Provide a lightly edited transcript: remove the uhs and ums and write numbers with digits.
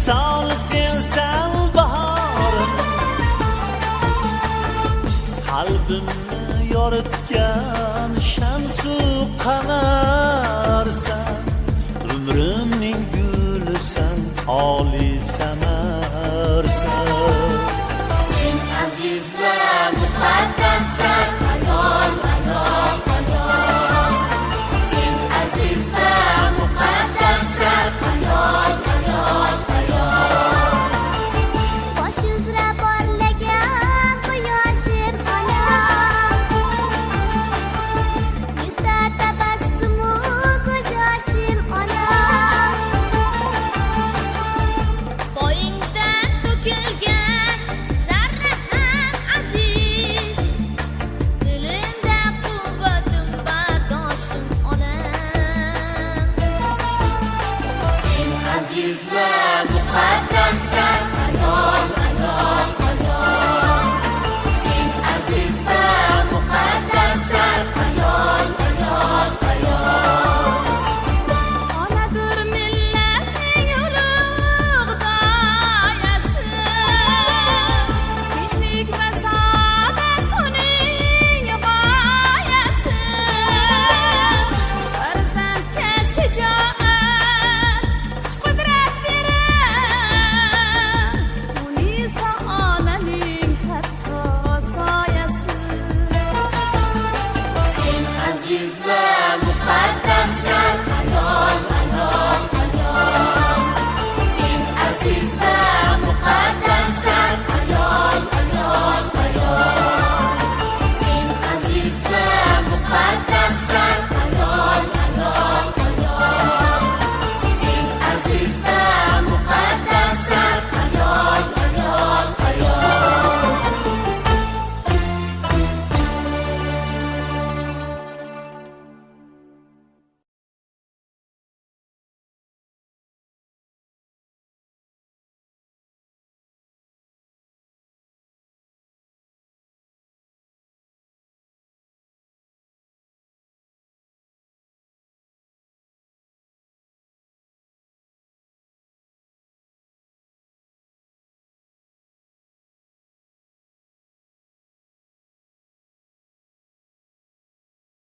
misol sensal bahorim, qalbimni yoritgan shamsu qamarsan, umrimning gulisan, oliy samarsan. Sen aziz va muqaddassan, ayol, ayol, ayol. Sen aziz va muqaddassan, ayol, ayol, ayol. Bosh uzra porlagan quyoshim onam, yuzda tabassumu ko'z yoshim onam. Poyingdan to'kilgan zarra ham aziz, dilimda quvvatim bardoshim onam. Sen aziz va muqaddas